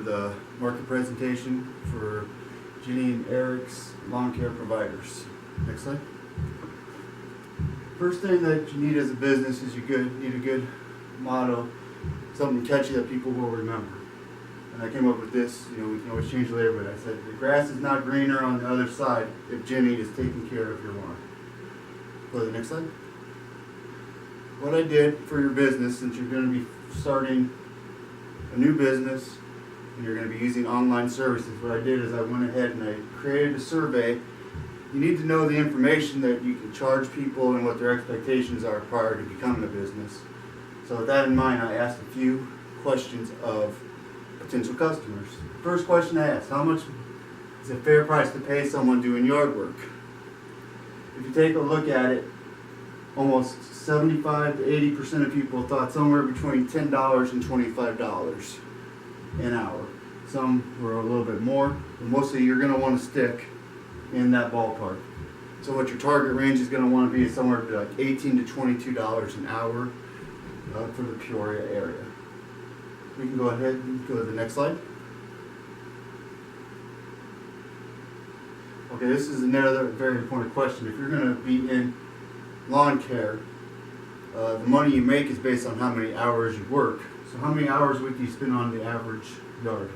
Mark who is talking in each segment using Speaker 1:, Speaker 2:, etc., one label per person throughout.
Speaker 1: The market presentation for Ginny and Eric's lawn care providers. Next slide. First thing that you need as a business is you need a good motto, something catchy that people will remember. And I came up with this, we can always change it later, but I said, the grass is not greener on the other side if Ginny is taking care of your lawn. Go to the next slide. What I did for your business, since you're going to be starting a new business, and you're going to be using online services, what I did is I went ahead and I created a survey. You need to know the information that you can charge people and what their expectations are prior to becoming a business. So with that in mind, I asked a few questions of potential customers. First question I asked, how much is a fair price to pay someone doing yard work? If you take a look at it, almost 75 to 80% of people thought somewhere between $10 and $25 an hour. Some were a little bit more, but mostly you're going to want to stick in that ballpark. So what your target range is going to want to be is somewhere like $18 to $22 an hour for the Peoria area. We can go ahead and go to the next slide. Okay, this is another very important question. If you're going to be in lawn care, the money you make is based on how many hours you work. So how many hours a week do you spend on the average yard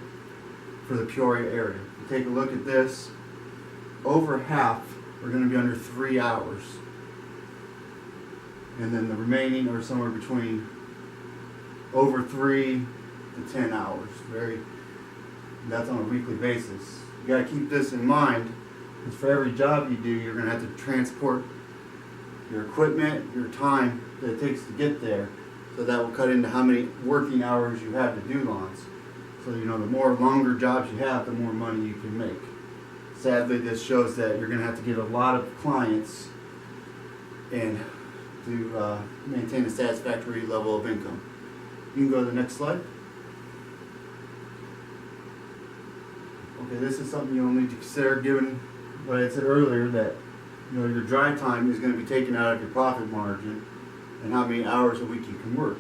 Speaker 1: for the Peoria area? You take a look at this, over half are going to be under 3 hours. And then the remaining are somewhere between over 3 to 10 hours. That's on a weekly basis. You got to keep this in mind, because for every job you do, you're going to have to transport your equipment, your time that it takes to get there. So that will cut into how many working hours you have to do lawns. So the more longer jobs you have, the more money you can make. Sadly, this shows that you're going to have to get a lot of clients and to maintain a satisfactory level of income. You can go to the next slide. Okay, this is something you'll need to consider, given what I said earlier, that your dry time is going to be taken out of your profit margin and how many hours a week you can work.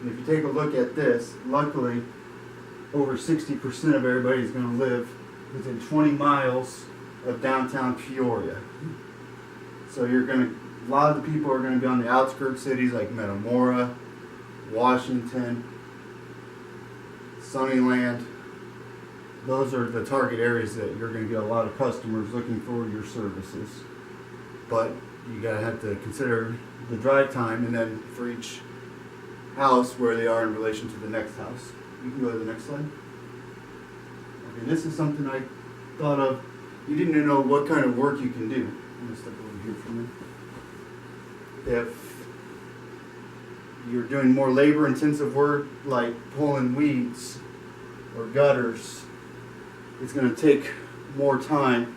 Speaker 1: And if you take a look at this, luckily over 60% of everybody is going to live within 20 miles of downtown Peoria. So a lot of the people are going to be on the outskirts cities like Metamora, Washington, Sunnyland. Those are the target areas that you're going to get a lot of customers looking for your services. But you gotta have to consider the drive time, and then for each house where they are in relation to the next house. You can go to the next slide. Okay, this is something I thought of. You didn't know what kind of work you can do. I'm gonna step over here for a minute. If you're doing more labor-intensive work like pulling weeds or gutters, it's going to take more time,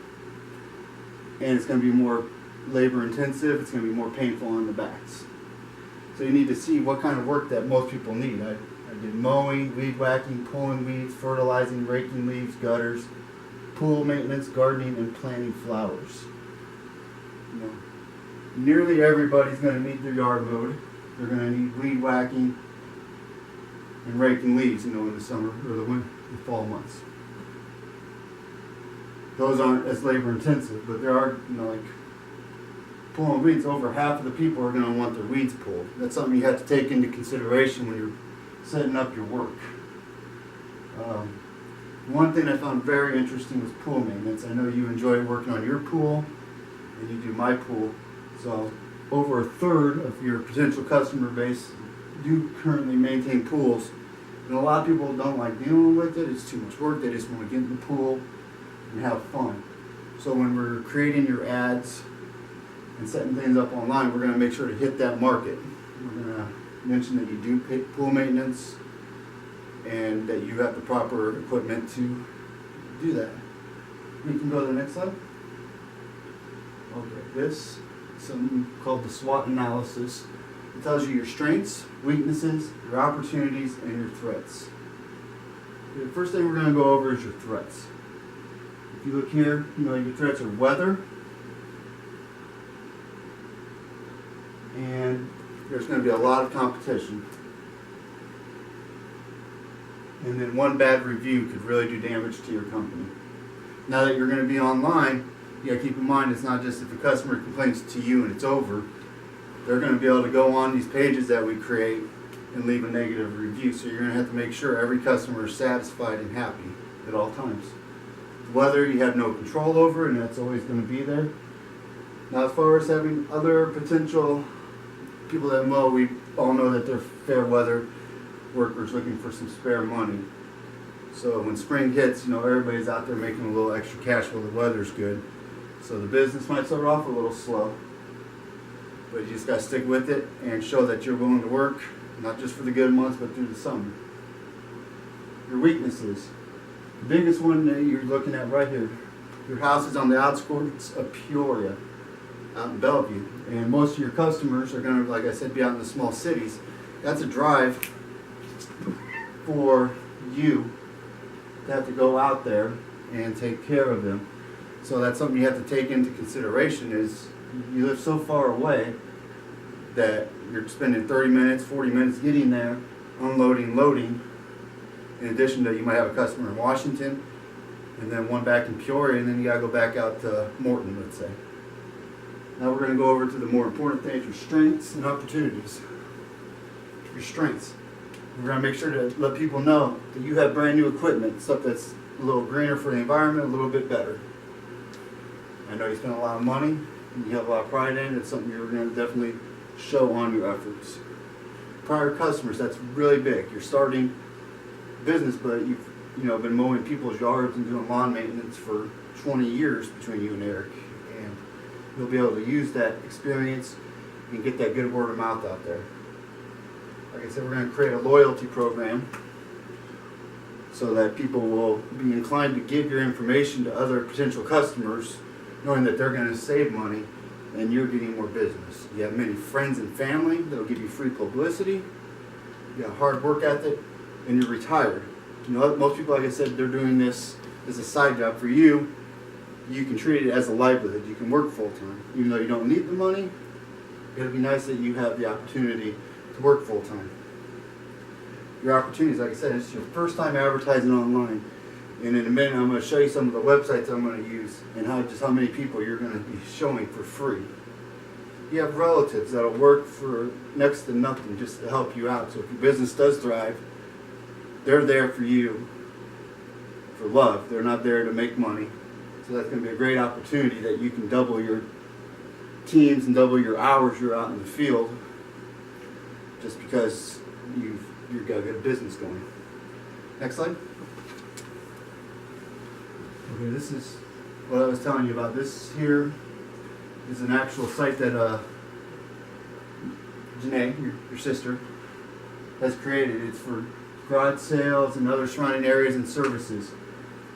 Speaker 1: and it's going to be more labor intensive. It's going to be more painful on the backs. So you need to see what kind of work that most people need. I did mowing, weed whacking, pulling weeds, fertilizing, raking leaves, gutters, pool maintenance, gardening, and planting flowers. Nearly everybody's going to need their yard mowed. They're going to need weed whacking and raking leaves, in the summer or the fall months. Those aren't as labor intensive, but there are, like pulling weeds, over half of the people are going to want their weeds pulled. That's something you have to take into consideration when you're setting up your work. One thing I found very interesting was pool maintenance. I know you enjoy working on your pool, and you do my pool. So over a third of your potential customer base do currently maintain pools. And a lot of people don't like dealing with it. It's too much work. They just want to get in the pool and have fun. So when we're creating your ads and setting things up online, we're going to make sure to hit that market. We're going to mention that you do pool maintenance and that you have the proper equipment to do that. We can go to the next slide. Okay, this is something called the SWOT analysis. It tells you your strengths, weaknesses, your opportunities, and your threats. The first thing we're going to go over is your threats. If you look here, your threats are weather, and there's going to be a lot of competition. And then one bad review could really do damage to your company. Now that you're going to be online, you got to keep in mind it's not just if a customer complains to you and it's over. They're going to be able to go on these pages that we create and leave a negative review. So you're going to have to make sure every customer is satisfied and happy at all times. Weather you have no control over, and that's always going to be there. Now as far as having other potential people that mow, we all know that they're fair weather workers looking for some spare money. So when spring hits, everybody's out there making a little extra cash while the weather's good. So the business might start off a little slow, but you just got to stick with it and show that you're willing to work, not just for the good months, but through the summer. Your weaknesses. The biggest one that you're looking at right here, your house is on the outskirts of Peoria, out in Bellevue, and most of your customers are going to, like I said, be out in the small cities. That's a drive for you to have to go out there and take care of them. So that's something you have to take into consideration is you live so far away that you're spending 30 minutes, 40 minutes getting there, unloading, loading. In addition to, you might have a customer in Washington, and then one back in Peoria, and then you gotta go back out to Morton, let's say. Now we're gonna go over to the more important things, your strengths and opportunities. Your strengths. We're gonna make sure to let people know that you have brand new equipment, stuff that's a little greener for the environment, a little bit better. I know you spend a lot of money, and you have a lot of pride in it. It's something you're gonna definitely show on your efforts. Prior customers, that's really big. You're starting business, but you've been mowing people's yards and doing lawn maintenance for 20 years between you and Eric, and you'll be able to use that experience and get that good word of mouth out there. Like I said, we're going to create a loyalty program so that people will be inclined to give your information to other potential customers, knowing that they're going to save money and you're getting more business. You have many friends and family that will give you free publicity. You got a hard work ethic, and you're retired. Most people, like I said, they're doing this as a side job. For you, you can treat it as a livelihood. You can work full time. Even though you don't need the money, it'll be nice that you have the opportunity to work full time. Your opportunities, like I said, it's your first time advertising online. And in a minute, I'm going to show you some of the websites I'm going to use and how many people you're going to be showing for free. You have relatives that'll work for next to nothing just to help you out. So if your business does thrive, they're there for you for love. They're not there to make money. So that's going to be a great opportunity that you can double your teams and double your hours you're out in the field just because you've got a good business going. Next slide. Okay, this is what I was telling you about. This here is an actual site that Janae, your sister, has created. It's for garage sales and other surrounding areas and services.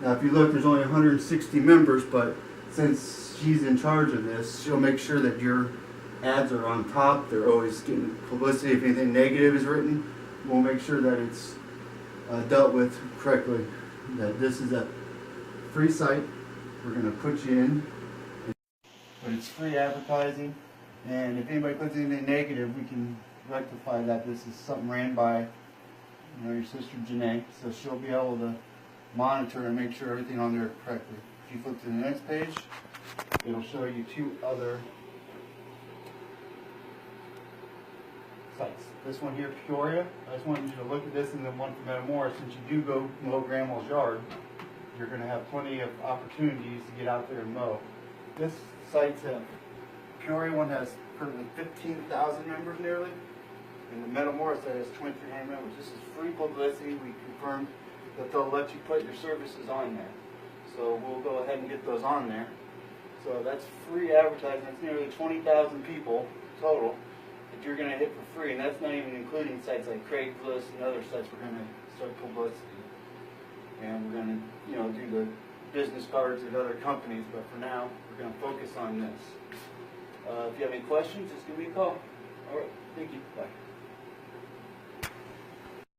Speaker 1: Now if you look, there's only 160 members, but since she's in charge of this, she'll make sure that your ads are on top. They're always getting publicity. If anything negative is written, we'll make sure that it's dealt with correctly. That this is a free site. We're going to put you in, but it's free advertising, and if anybody puts anything negative, we can rectify that. This is something ran by your sister Janae, so she'll be able to monitor and make sure everything on there is correctly. If you flip to the next page, it'll show you two other sites. This one here, Peoria. I just wanted you to look at this, and then one from Matheny. Since you do go mow Grandma's yard, you're going to have plenty of opportunities to get out there and mow. This site's Peoria one has currently 15,000 members nearly, and the Metamoris site has 2,300 members. This is free publicity. We confirmed that they'll let you put your services on there. So we'll go ahead and get those on there. So that's free advertising. That's nearly 20,000 people total that you're going to hit for free, and that's not even including sites like Craigslist and other sites we're going to start publicity. And we're going to, do the business cards at other companies, but for now, we're going to focus on this. If you have any questions, just give me a call. All right, thank you. Bye.